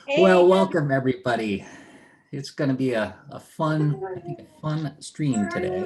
Well, Hey, welcome everybody. It's going to be a fun, I think a fun stream today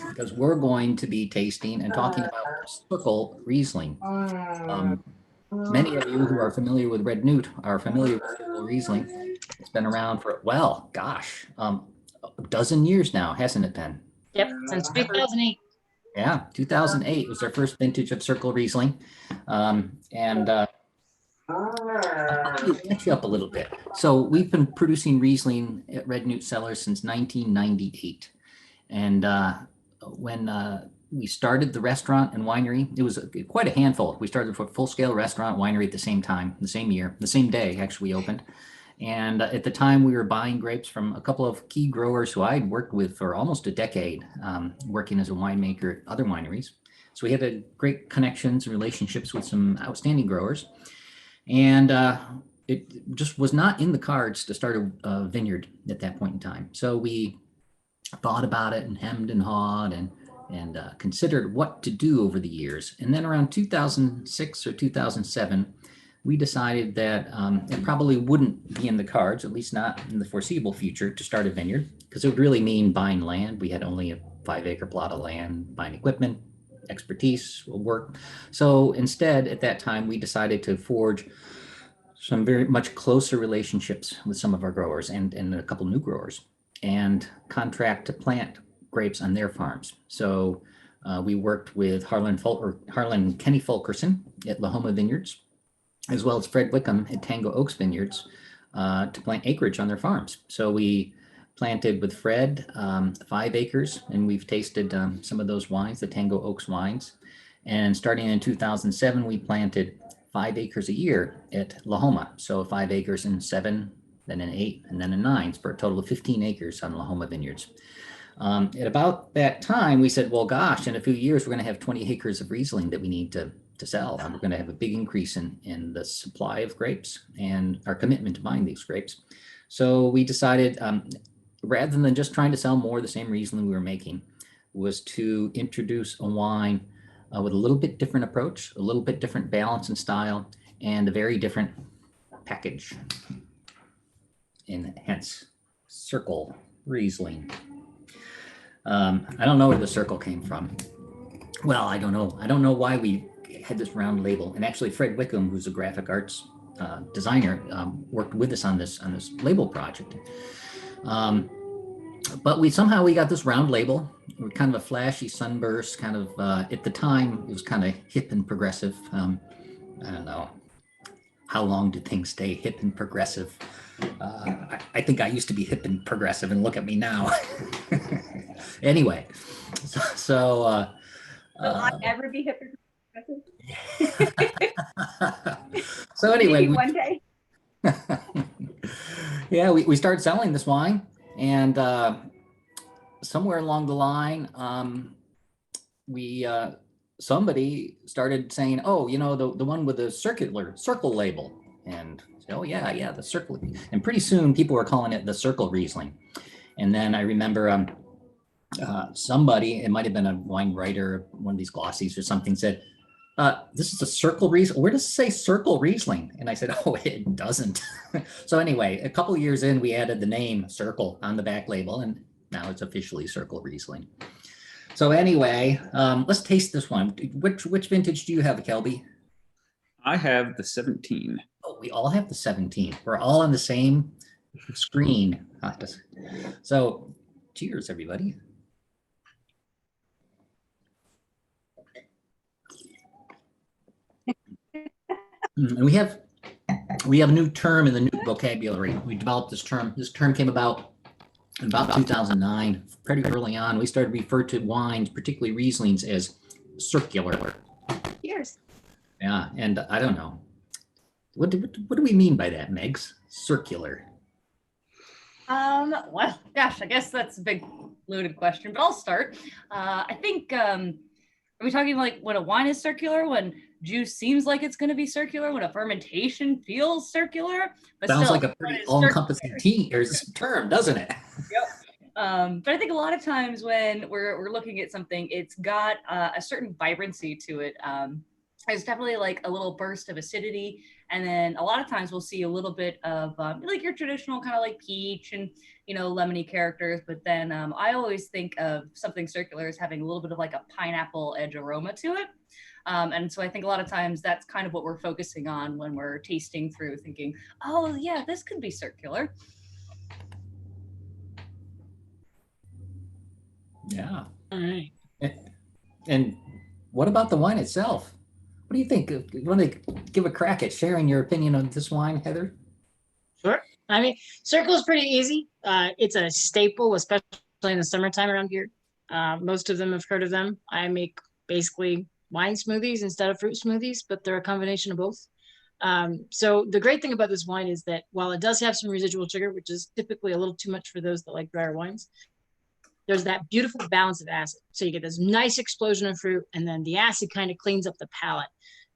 because we're going to be tasting and talking about Circle Riesling. Um, Many of you who are familiar with Red Newt are familiar with Circle Riesling. It's been around for, well, gosh, a dozen years now, hasn't it been? yep, since 2008. Yeah, 2008 was our first vintage of Circle Riesling. And I'll catch you up a little bit. So we've been producing Riesling at Red Newt Cellars since 1998. And when we started the restaurant and winery, it was quite a handful. We started a full-scale restaurant winery at the same time, the same year, the same day, actually, we opened. And at the time, we were buying grapes from a couple of key growers who I'd worked with for almost a decade, working as a winemaker at other wineries. So we had great connections and relationships with some outstanding growers. And it just was not in the cards to start a vineyard at that point in time. So we thought about it and hemmed and hawed and considered what to do over the years. And then around 2006 or 2007, we decided that it probably wouldn't be in the cards, at least not in the foreseeable future, to start a vineyard because it would really mean buying land. We had only a 5 acre plot of land, buying equipment, expertise will work. So instead, at that time, we decided to forge some very much closer relationships with some of our growers and a couple new growers and contract to plant grapes on their farms. So we worked with Harlan Kenny Fulkerson at Lahoma Vineyards, as well as Fred Wickham at Tango Oaks Vineyards to plant acreage on their farms. So we planted with Fred 5 acres, and we've tasted some of those wines, the Tango Oaks wines. And starting in 2007, we planted 5 acres a year at Lahoma. So 5 acres in seven, then in eight, and then in nine, for a total of 15 acres on Lahoma Vineyards. At about that time, we said, well, gosh, in a few years, we're going to have 20 acres of Riesling that we need to sell. And we're going to have a big increase in the supply of grapes and our commitment to buying these grapes. So we decided, rather than just trying to sell more of the same Riesling we were making, was to introduce a wine with a little bit different approach, a little bit different balance and style, and a very different package. And hence, Circle Riesling. I don't know where the circle came from. Well, I don't know. I don't know why we had this round label. And actually, Fred Wickham, who's a graphic arts designer, worked with us on this label project. Um, but we got this round label. We're kind of a flashy sunburst, kind of at the time it was kind of hip and progressive. I don't know how long do things stay hip and progressive. I think I used to be hip and progressive, and look at me now. Anyway, so Will I uh, ever be hypocritical? so anyway, Maybe one day. yeah, we started selling this wine, and somewhere along the line, we somebody started saying, "Oh, the one with the circle label," and oh yeah, the circle. And pretty soon, people were calling it the Circle Riesling. And then I remember somebody, it might have been a wine writer, one of these glossies or something, said, this is a Circle Riesling. Where does it say Circle Riesling? And I said, oh, it doesn't. So anyway, a couple of years in, we added the name Circle on the back label, and now it's officially Circle Riesling. So anyway, let's taste this one. Which vintage do you have, Kelby? I have the 17. Oh, we all have the 17. We're all on the same screen. So cheers, everybody. And we have a new term in the new vocabulary. We developed this term. This term came about in about 2009, pretty early on. We started to refer to wines, particularly Rieslings, as circular. Cheers. Yeah, and I don't know. What do we mean by that, Megs? Circular. Well, gosh, I guess that's a big loaded question, but I'll start. I think, are we talking like when a wine is circular, when juice seems like it's going to be circular, when a fermentation feels circular? But Sounds still, like a pretty all-encompassing term, doesn't it? Yep. But I think a lot of times when we're looking at something, it's got a certain vibrancy to it. There's definitely like a little burst of acidity And then a lot of times we'll see a little bit of like your traditional kind of like peach and, lemony characters. But then I always think of something circular as having a little bit of like a pineapple edge aroma to it. And so I think a lot of times that's kind of what we're focusing on when we're tasting through, thinking, oh yeah, this could be circular. Yeah. All right. And what about the wine itself? What do you think? You want to give a crack at sharing your opinion on this wine, Heather? Sure. I mean, circle is pretty easy. It's a staple, especially in the summertime around here. Most of them have heard of them. I make basically wine smoothies instead of fruit smoothies, but they're a combination of both. So the great thing about this wine is that while it does have some residual sugar, which is typically a little too much for those that like drier wines, there's that beautiful balance of acid. So you get this nice explosion of fruit, and then the acid kind of cleans up the palate.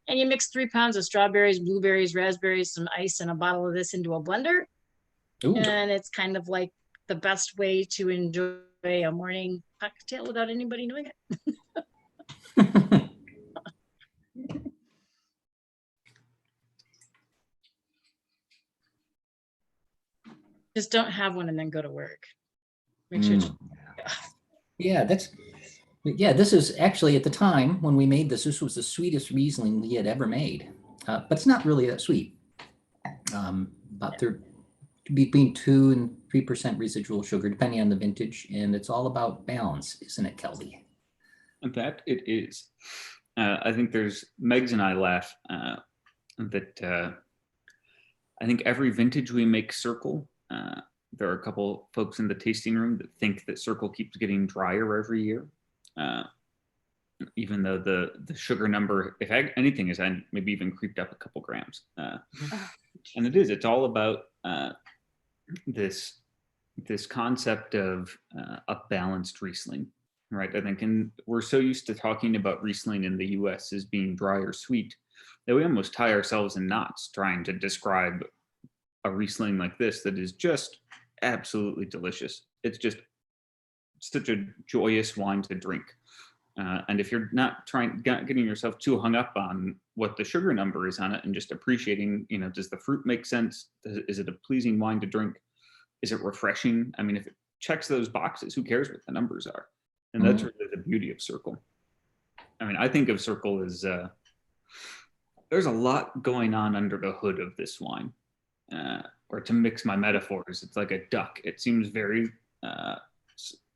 And you mix 3 pounds of strawberries, blueberries, raspberries, some ice, and a bottle of this into a blender. Ooh. And it's kind of like the best way to enjoy a morning cocktail without anybody knowing it. Just don't have one and then go to work. Make sure. Yeah, this is actually at the time when we made this was the sweetest Riesling we had ever made. But it's not really that sweet. Between 2 and 3% residual sugar, depending on the vintage. And it's all about balance, isn't it, Kelby? That it is. I think Megs and I laugh that I think every vintage we make circle, there are a couple folks in the tasting room that think that circle keeps getting drier every year. Even though the sugar number, if anything, is maybe even creeped up a couple grams. And it's all about this concept of a balanced Riesling, right? I think, and we're so used to talking about Riesling in the US as being dry or sweet that we almost tie ourselves in knots trying to describe a Riesling like this that is just absolutely delicious. It's just such a joyous wine to drink. And if you're not getting yourself too hung up on what the sugar number is on it and just appreciating, does the fruit make sense? Is it a pleasing wine to drink? Is it refreshing? I mean, if it checks those boxes, who cares what the numbers are? And that's really the beauty of Circle. I mean, I think of Circle as there's a lot going on under the hood of this wine. Or to mix my metaphors, it's like a duck. It seems very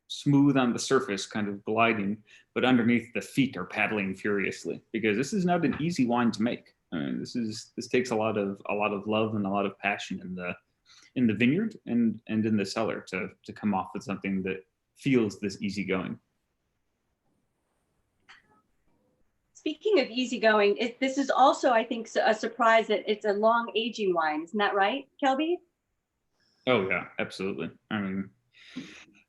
smooth on the surface, kind of gliding, but underneath the feet are paddling furiously, because this is not an easy wine to make. I mean, this takes a lot of love and a lot of passion in the vineyard and in the cellar to come off with something that feels this easygoing. Speaking of easygoing, this is also, I think, a surprise that it's a long aging wine. Isn't that right, Kelby? Oh yeah, absolutely. I mean,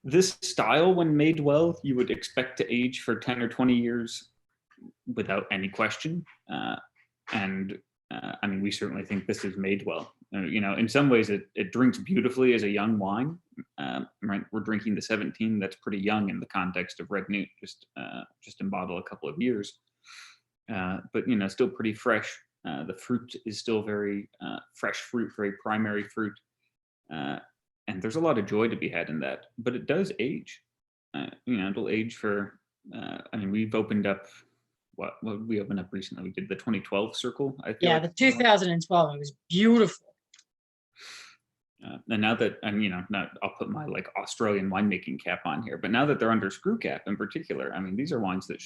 this style, when made well, you would expect to age for 10 or 20 years without any question. I mean, we certainly think this is made well. In some ways, it drinks beautifully as a young wine. Right, we're drinking the 17. That's pretty young in the context of Red Newt, just in bottle a couple of years. But still pretty fresh. The fruit is still very fresh fruit, very primary fruit. And there's a lot of joy to be had in that, but it does age. It'll age for, we've opened up, what did we open up recently? We did the 2012 Circle, I feel. Yeah, like. The 2012, it was beautiful. And now that I'll put my like Australian winemaking cap on here, but now that they're under screw cap in particular, I mean, these are wines that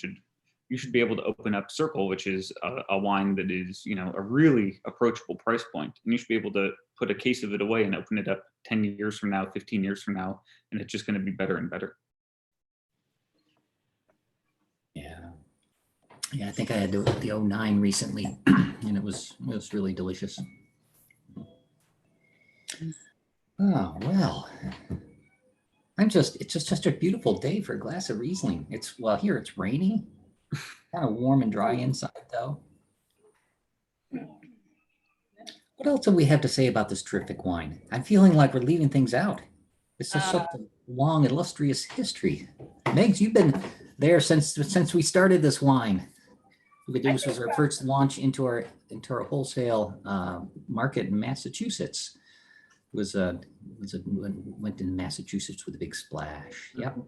you should be able to open up Circle, which is a wine that is, a really approachable price point. And you should be able to put a case of it away and open it up 10 years from now, 15 years from now, and it's just going to be better and better. Yeah. Yeah, I think I had the 09 recently, and it was really delicious. Oh, well. It's just such a beautiful day for a glass of Riesling. Here it's rainy. Kind of warm and dry inside, though. What else do we have to say about this terrific wine? I'm feeling like we're leaving things out. This is such a long, illustrious history. Megs, you've been there since we started this wine. This was our first launch into our wholesale market in Massachusetts. Went in Massachusetts with a big splash. Yep.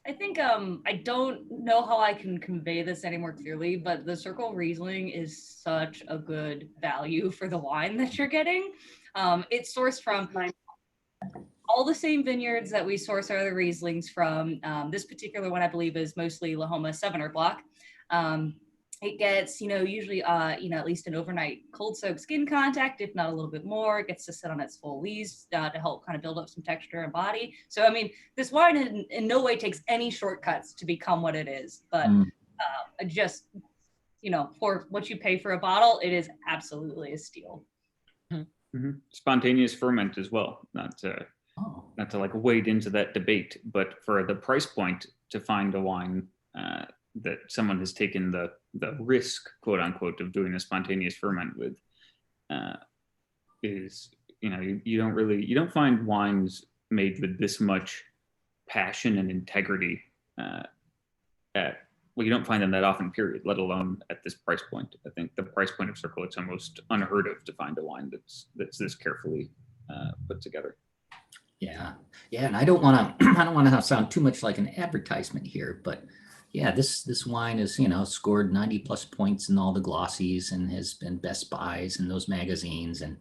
I think I don't know how I can convey this any more clearly, but the Circle Riesling is such a good value for the wine that you're getting. It's sourced from all the same vineyards that we source our other Rieslings from. This particular one, I believe, is mostly Lahoma 7er block. It gets, usually, at least an overnight cold soak skin contact, if not a little bit more. It gets to sit on its full lees to help kind of build up some texture and body. So, I mean, this wine in no way takes any shortcuts to become what it is. But just, for what you pay for a bottle, it is absolutely a steal. Mm-hmm. Spontaneous ferment as well. Not to like wade into that debate, but for the price point to find a wine that someone has taken the risk, quote unquote, of doing a spontaneous ferment with, is, you don't find wines made with this much passion and integrity you don't find them that often, period, let alone at this price point. I think the price point of Circle, it's almost unheard of to find a wine that's this carefully put together. Yeah, and I don't want to sound too much like an advertisement here, but yeah, this wine is, scored 90+ points in all the glossies and has been Best Buys in those magazines, and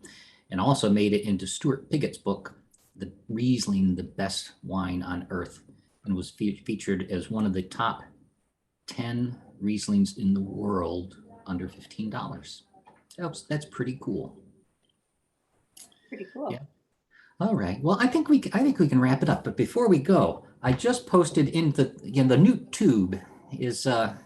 also made it into Stuart Piggott's book, The Riesling, the Best Wine on Earth, and was featured as one of the top 10 Rieslings in the world under $15. That's pretty cool. Pretty cool. Yeah. All right. Well, I think we can wrap it up. But before we go, I just posted in the YouTube is our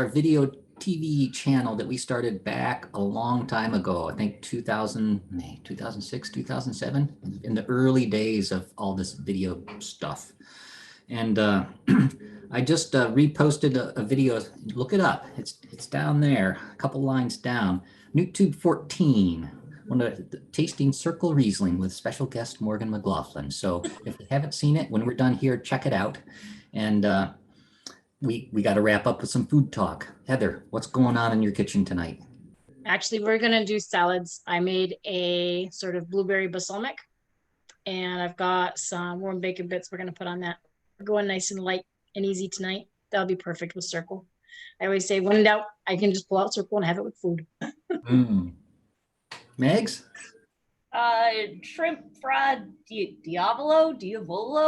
video TV channel that we started back a long time ago. I think 2006, 2007, in the early days of all this video stuff. And I just reposted a video. Look it up. It's down there, a couple lines down. YouTube 14. One of the tasting Circle Riesling with special guest Morgan McLaughlin. So if you haven't seen it, when we're done here, check it out. And we got to wrap up with some food talk. Heather, what's going on in your kitchen tonight? Actually, we're going to do salads. I made a sort of blueberry balsamic, and I've got some warm bacon bits we're going to put on that. We're going nice and light and easy tonight. That'll be perfect with Circle. I always say, when in doubt, I can just pull out Circle and have it with food. Megs? Shrimp fried diavolo.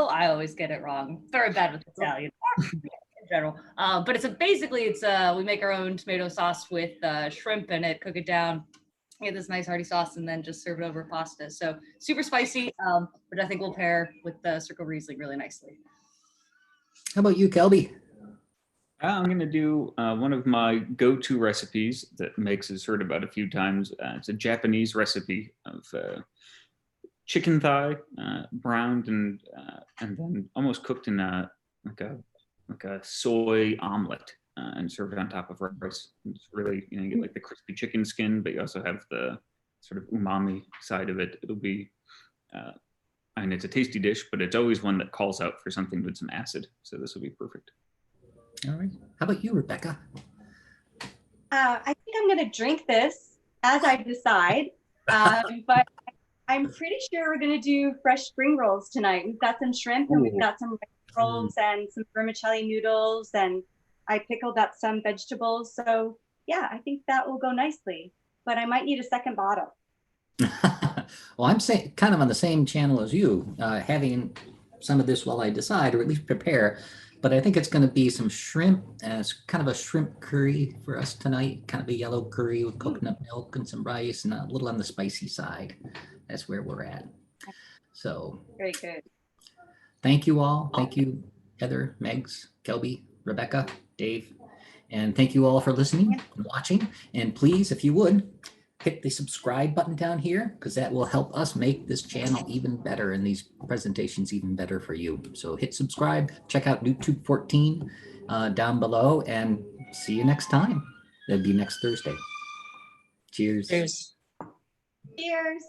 I always get it wrong. Very bad with Italian in general. But basically we make our own tomato sauce with shrimp in it, cook it down, get this nice hearty sauce, and then just serve it over pasta. So super spicy, but I think will pair with the Circle Riesling really nicely. How about you, Kelby? I'm going to do one of my go-to recipes that Megs has heard about a few times. It's a Japanese recipe of chicken thigh, browned and then almost cooked in a soy omelet and served on top of rice. It's really, you get like the crispy chicken skin, but you also have the sort of umami side of it. It'll be, it's a tasty dish, but it's always one that calls out for something with some acid. So this will be perfect. All right. How about you, Rebecca? I think I'm going to drink this as I decide, but I'm pretty sure we're going to do fresh spring rolls tonight. We've got some shrimp and we've got some rice rolls and some vermicelli noodles, and I pickled up some vegetables. So yeah, I think that will go nicely, but I might need a second bottle. Well, I'm saying kind of on the same channel as you, having some of this while I decide, or at least prepare. But I think it's going to be some shrimp, it's kind of a shrimp curry for us tonight, kind of a yellow curry with coconut milk and some rice and a little on the spicy side. That's where we're at. So very good. Thank you all. Thank you, Heather, Megs, Kelby, Rebecca, Dave. And thank you all for listening and watching. And please, if you would, hit the subscribe button down here, because that will help us make this channel even better and these presentations even better for you. So hit subscribe, check out YouTube 14 down below, and see you next time. That'd be next Thursday. Cheers. Cheers. Cheers.